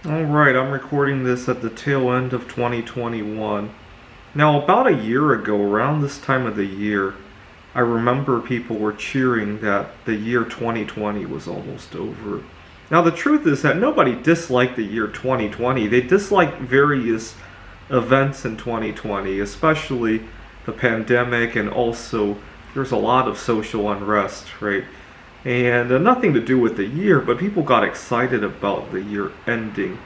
Alright, I'm recording this at the tail end of 2021. Now, about a year ago, around this time of the year, I remember people were cheering that the year 2020 was almost over. Now, the truth is that nobody disliked the year 2020. They disliked various events in 2020, especially the pandemic, and also there's a lot of social unrest, right? And nothing to do with the year, but people got excited about the year ending.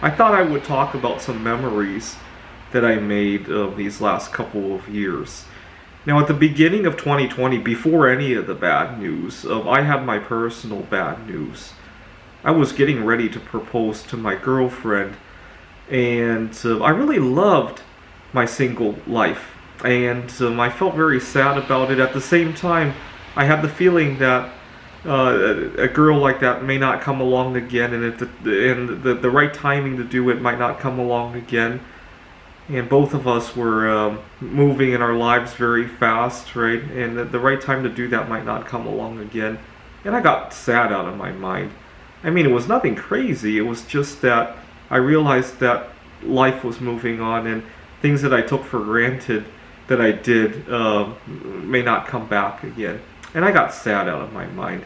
I thought I would talk about some memories that I made of these last couple of years. Now, at the beginning of 2020, before any of the bad news, I had my personal bad news. I was getting ready to propose to my girlfriend, and I really loved my single life, and I felt very sad about it. At the same time, I had the feeling that a girl like that may not come along again, and if the right timing to do it might not come along again. And both of us were moving in our lives very fast, right? And the right time to do that might not come along again. And I got sad out of my mind. I mean, it was nothing crazy. It was just that I realized that life was moving on, and things that I took for granted that I did may not come back again. And I got sad out of my mind.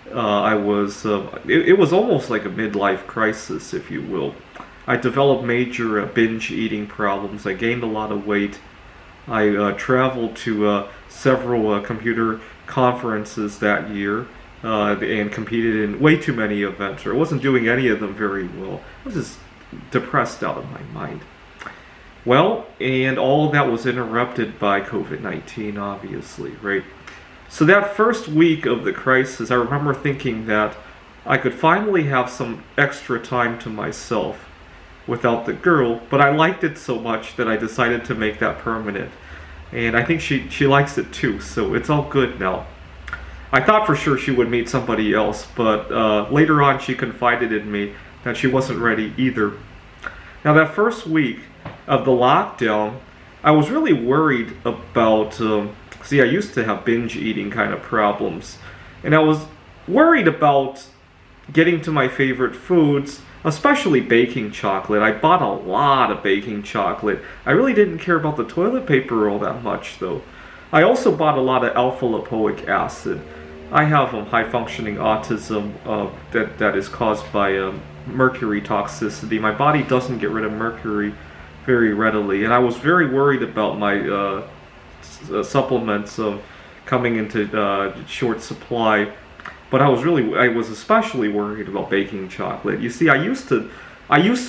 It was almost like a midlife crisis, if you will. I developed major binge eating problems. I gained a lot of weight. I traveled to several computer conferences that year and competed in way too many events. I wasn't doing any of them very well. I was just depressed out of my mind. Well, and all of that was interrupted by COVID-19, obviously, right? So that first week of the crisis, I remember thinking that I could finally have some extra time to myself without the girl, but I liked it so much that I decided to make that permanent. And I think she likes it too, so it's all good now. I thought for sure she would meet somebody else, but later on she confided in me that she wasn't ready either. Now, that first week of the lockdown, I was really worried about see, I used to have binge eating kind of problems, and I was worried about getting to my favorite foods, especially baking chocolate. I bought a lot of baking chocolate. I really didn't care about the toilet paper all that much, though. I also bought a lot of alpha-lipoic acid. I have high-functioning autism that is caused by mercury toxicity. My body doesn't get rid of mercury very readily, and I was very worried about my supplements coming into short supply. But I was especially worried about baking chocolate. You see, I used to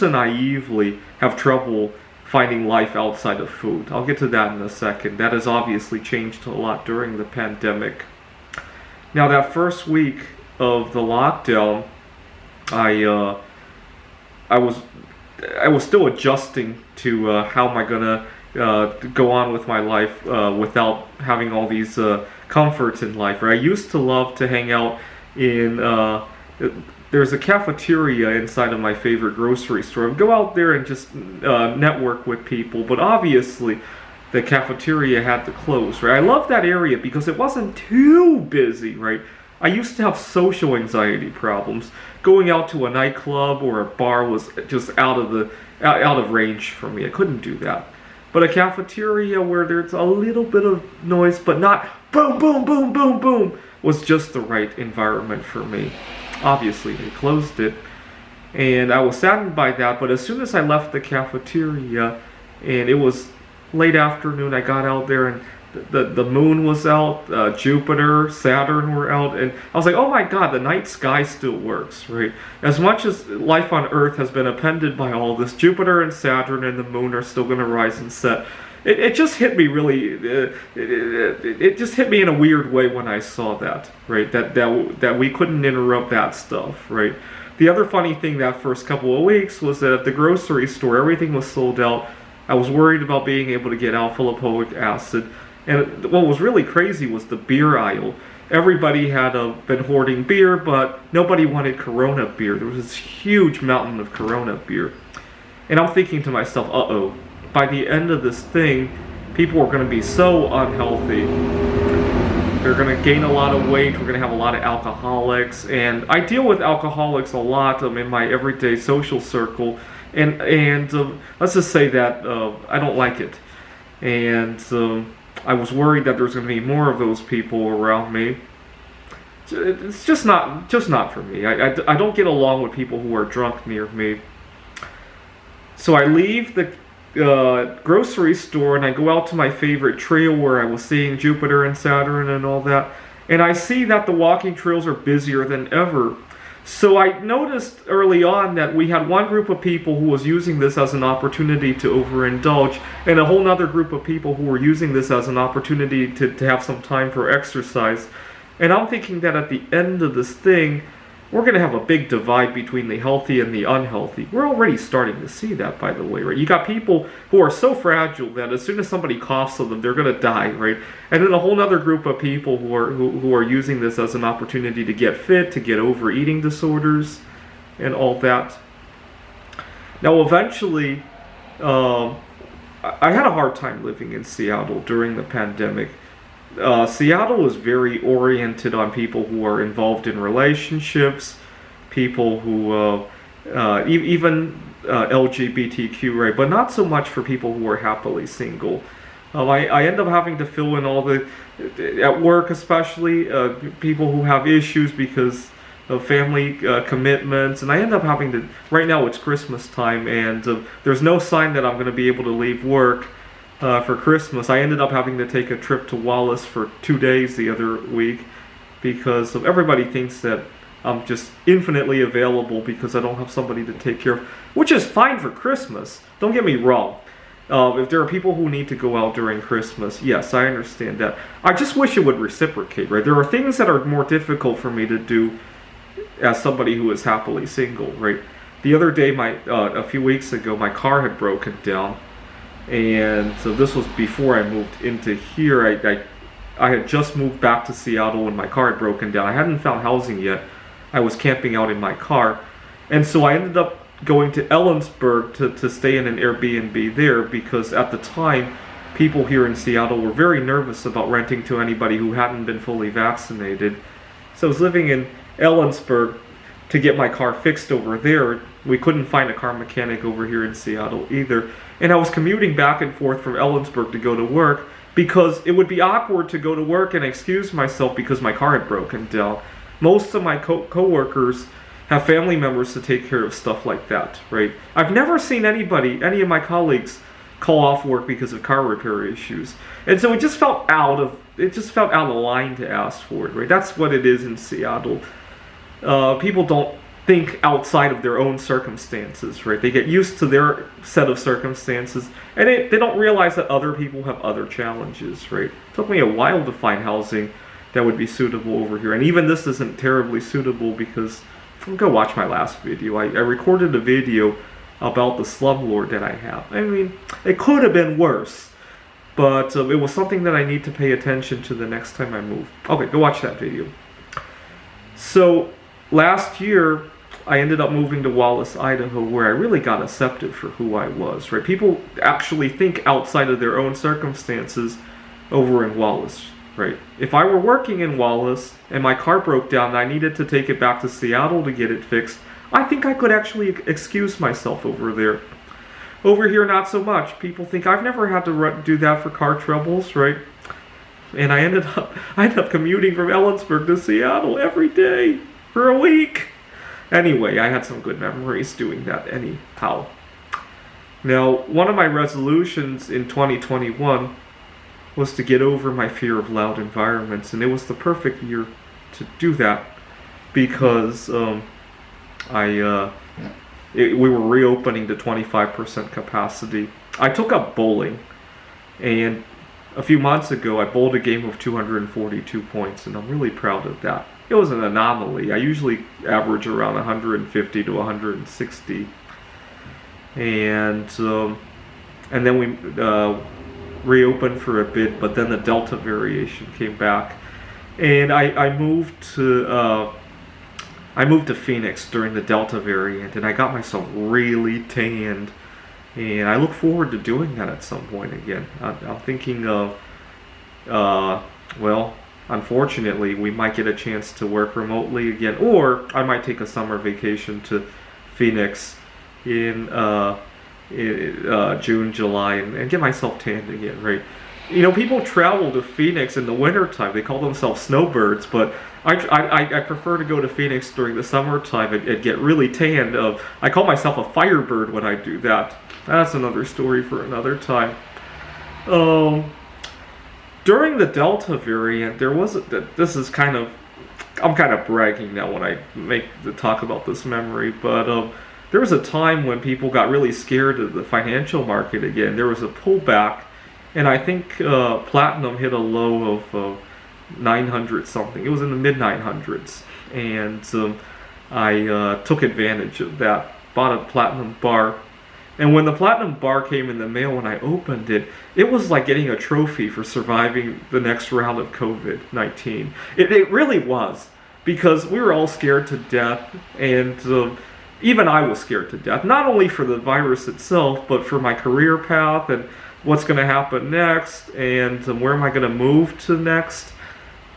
naively have trouble finding life outside of food. I'll get to that in a second. That has obviously changed a lot during the pandemic. Now, that first week of the lockdown, I was still adjusting to how am I gonna go on with my life without having all these comforts in life. Right? I used to love to hang out in there's a cafeteria inside of my favorite grocery store. I'd go out there and just network with people, but obviously the cafeteria had to close. Right? I love that area because it wasn't too busy. Right? I used to have social anxiety problems. Going out to a nightclub or a bar was just out of range for me. I couldn't do that. But a cafeteria where there's a little bit of noise, but not boom, boom, boom, boom, boom, was just the right environment for me. Obviously, they closed it, and I was saddened by that. But as soon as I left the cafeteria, and it was late afternoon, I got out there, and the moon was out, Jupiter, Saturn were out, and I was like, oh my God, the night sky still works, right? As much as life on Earth has been appended by all this, Jupiter and Saturn and the moon are still going to rise and set. It just hit me really, it just hit me in a weird way when I saw that, right? That we couldn't interrupt that stuff, right? The other funny thing that first couple of weeks was that at the grocery store, everything was sold out. I was worried about being able to get alpha-lipoic acid. And what was really crazy was the beer aisle. Everybody had been hoarding beer, but nobody wanted Corona beer. There was this huge mountain of Corona beer. And I'm thinking to myself, uh-oh, by the end of this thing, people are going to be so unhealthy. They're going to gain a lot of weight. We're going to have a lot of alcoholics, and I deal with alcoholics a lot in my everyday social circle. And let's just say that I don't like it, and I was worried that there's going to be more of those people around me. It's just not for me. I don't get along with people who are drunk near me. So I leave the grocery store and I go out to my favorite trail where I was seeing Jupiter and Saturn and all that, and I see that the walking trails are busier than ever. So I noticed early on that we had one group of people who was using this as an opportunity to overindulge, and a whole other group of people who were using this as an opportunity to have some time for exercise. And I'm thinking that at the end of this thing, we're going to have a big divide between the healthy and the unhealthy. We're already starting to see that, by the way, right? You got people who are so fragile that as soon as somebody coughs on them, they're going to die, right? And then a whole other group of people who are using this as an opportunity to get fit, to get over eating disorders, and all that. Now, eventually, I had a hard time living in Seattle during the pandemic. Seattle is very oriented on people who are involved in relationships, people who, even LGBTQ, right? But not so much for people who are happily single. I end up having to fill in all the, at work especially, people who have issues because of family commitments, and I end up having to, right now it's Christmas time, and there's no sign that I'm going to be able to leave work for Christmas. I ended up having to take a trip to Wallace for 2 days the other week because everybody thinks that I'm just infinitely available because I don't have somebody to take care of, which is fine for Christmas. Don't get me wrong. If there are people who need to go out during Christmas, yes, I understand that. I just wish it would reciprocate, right? There are things that are more difficult for me to do as somebody who is happily single, right? The other day, a few weeks ago, my car had broken down. And so this was before I moved into here. I had just moved back to Seattle when my car had broken down. I hadn't found housing yet. I was camping out in my car. And so I ended up going to Ellensburg to stay in an Airbnb there because at the time, people here in Seattle were very nervous about renting to anybody who hadn't been fully vaccinated. So I was living in Ellensburg to get my car fixed over there. We couldn't find a car mechanic over here in Seattle either. And I was commuting back and forth from Ellensburg to go to work because it would be awkward to go to work and excuse myself because my car had broken down. Most of my co-workers have family members to take care of stuff like that, right? I've never seen any of my colleagues call off work because of car repair issues. And so it just felt out of line to ask for it, right? That's what it is in Seattle. People don't think outside of their own circumstances, right? They get used to their set of circumstances, and they don't realize that other people have other challenges, right? It took me a while to find housing that would be suitable over here, and even this isn't terribly suitable because, go watch my last video. I recorded a video about the slumlord that I have. I mean, it could have been worse, but it was something that I need to pay attention to the next time I move. Okay, go watch that video. So, last year, I ended up moving to Wallace, Idaho, where I really got accepted for who I was, right? People actually think outside of their own circumstances over in Wallace, right? If I were working in Wallace and my car broke down and I needed to take it back to Seattle to get it fixed, I think I could actually excuse myself over there. Over here, not so much. People think I've never had to do that for car troubles, right? And I ended up commuting from Ellensburg to Seattle every day for a week. Anyway, I had some good memories doing that anyhow. Now, one of my resolutions in 2021 was to get over my fear of loud environments, and it was the perfect year to do that because we were reopening to 25% capacity. I took up bowling, and a few months ago I bowled a game of 242 points, and I'm really proud of that. It was an anomaly. I usually average around 150 to 160. And then we reopened for a bit, but then the Delta variation came back. And I moved to Phoenix during the Delta variant, and I got myself really tanned. And I look forward to doing that at some point again. I'm thinking of, unfortunately, we might get a chance to work remotely again, or I might take a summer vacation to Phoenix in June, July, and get myself tanned again, right? You know, people travel to Phoenix in the wintertime. They call themselves snowbirds, but I prefer to go to Phoenix during the summertime and get really tanned. I call myself a firebird when I do that. That's another story for another time. During the Delta variant, there was this is kind of, I'm kind of bragging now when I talk about this memory, but there was a time when people got really scared of the financial market again. There was a pullback, and I think platinum hit a low of 900 something. It was in the mid 900s, and I took advantage of that. Bought a platinum bar, and when the platinum bar came in the mail, when I opened it, it was like getting a trophy for surviving the next round of COVID-19. It really was, because we were all scared to death, and even I was scared to death, not only for the virus itself, but for my career path and what's going to happen next, and where am I going to move to next,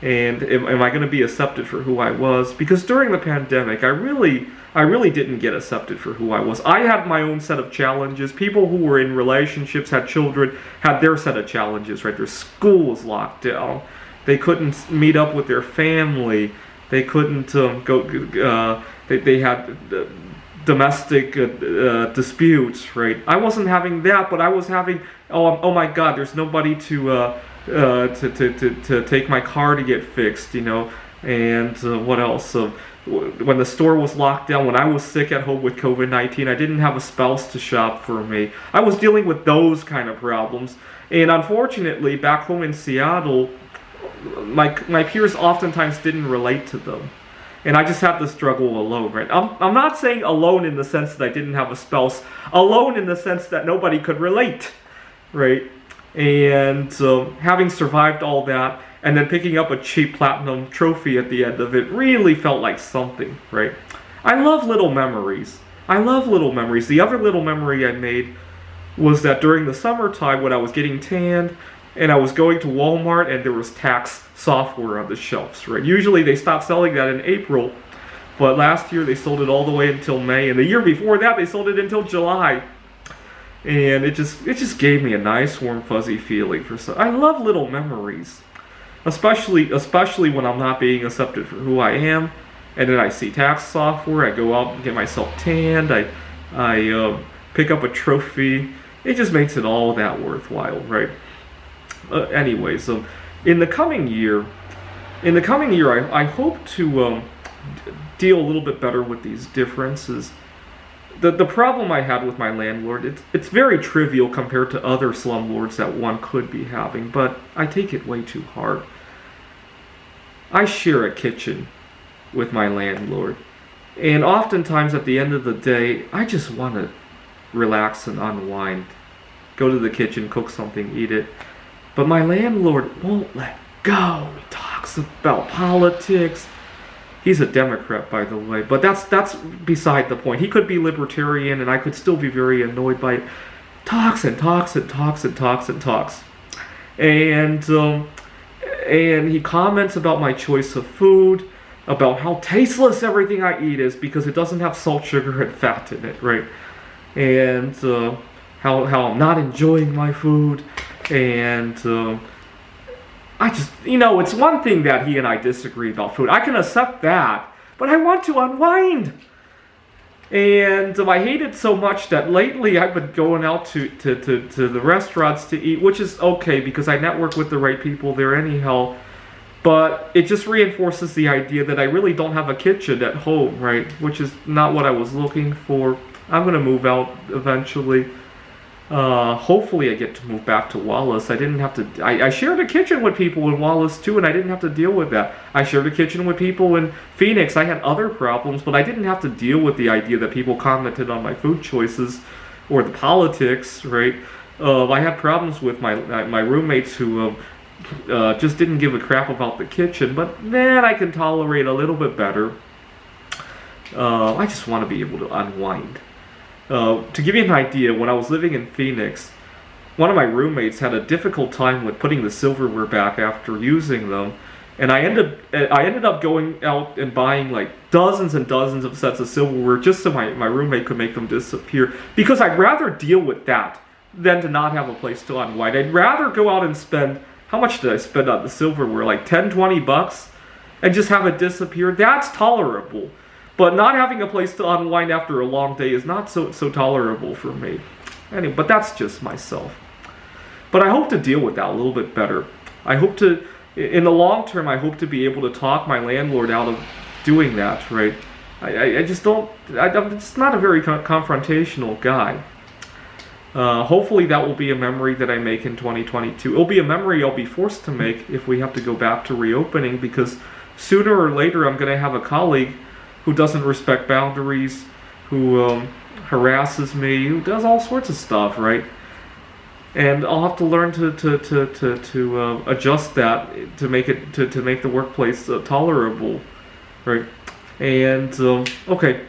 and am I going to be accepted for who I was? Because during the pandemic, I really didn't get accepted for who I was. I had my own set of challenges. People who were in relationships, had children, had their set of challenges, right? Their school was locked down. They couldn't meet up with their family. They couldn't go. They had domestic disputes, right? I wasn't having that, but I was having, oh my God, there's nobody to take my car to get fixed, you know, and what else? When the store was locked down, when I was sick at home with COVID-19, I didn't have a spouse to shop for me. I was dealing with those kind of problems, and unfortunately, back home in Seattle, my peers oftentimes didn't relate to them. And I just had to struggle alone, right? I'm not saying alone in the sense that I didn't have a spouse, alone in the sense that nobody could relate, right? And having survived all that, and then picking up a cheap platinum trophy at the end of it really felt like something, right? I love little memories. The other little memory I made was that during the summertime when I was getting tanned, and I was going to Walmart and there was tax software on the shelves, right? Usually they stopped selling that in April, but last year they sold it all the way until May, and the year before that they sold it until July. And it just gave me a nice warm fuzzy feeling I love little memories. Especially when I'm not being accepted for who I am, and then I see tax software, I go out and get myself tanned, I pick up a trophy. It just makes it all that worthwhile, right? Anyways, in the coming year, I hope to deal a little bit better with these differences. The problem I had with my landlord, it's very trivial compared to other slumlords that one could be having, but I take it way too hard. I share a kitchen with my landlord, and oftentimes at the end of the day, I just want to relax and unwind. Go to the kitchen, cook something, eat it. But my landlord won't let go. He talks about politics. He's a Democrat, by the way, but that's beside the point. He could be libertarian, and I could still be very annoyed by it. Talks and talks and talks and talks and talks. And he comments about my choice of food, about how tasteless everything I eat is because it doesn't have salt, sugar, and fat in it, right? And how I'm not enjoying my food, and I just, it's one thing that he and I disagree about food. I can accept that, but I want to unwind. And I hate it so much that lately I've been going out to the restaurants to eat, which is okay because I network with the right people there anyhow. But it just reinforces the idea that I really don't have a kitchen at home, right? Which is not what I was looking for. I'm going to move out eventually. Hopefully I get to move back to Wallace. I didn't have to, I shared a kitchen with people in Wallace too, and I didn't have to deal with that. I shared a kitchen with people in Phoenix. I had other problems, but I didn't have to deal with the idea that people commented on my food choices or the politics, right? I had problems with my roommates who just didn't give a crap about the kitchen, but that I can tolerate a little bit better. I just want to be able to unwind. To give you an idea, when I was living in Phoenix, one of my roommates had a difficult time with putting the silverware back after using them, And I ended up going out and buying like dozens and dozens of sets of silverware just so my roommate could make them disappear. Because I'd rather deal with that than to not have a place to unwind. I'd rather go out and spend, how much did I spend on the silverware? Like 10, 20 bucks? And just have it disappear? That's tolerable. But not having a place to unwind after a long day is not so tolerable for me. Anyway, but that's just myself. But I hope to deal with that a little bit better. I hope to, in the long term, I hope to be able to talk my landlord out of doing that, right? I just don't, I'm just not a very confrontational guy. Hopefully that will be a memory that I make in 2022. It'll be a memory I'll be forced to make if we have to go back to reopening, because sooner or later I'm going to have a colleague who doesn't respect boundaries, who harasses me, who does all sorts of stuff, right? And I'll have to learn to adjust that to make it to make the workplace tolerable, right? And okay,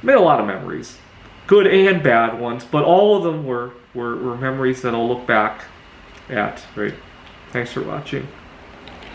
made a lot of memories, good and bad ones, but all of them were memories that I'll look back at, right? Thanks for watching.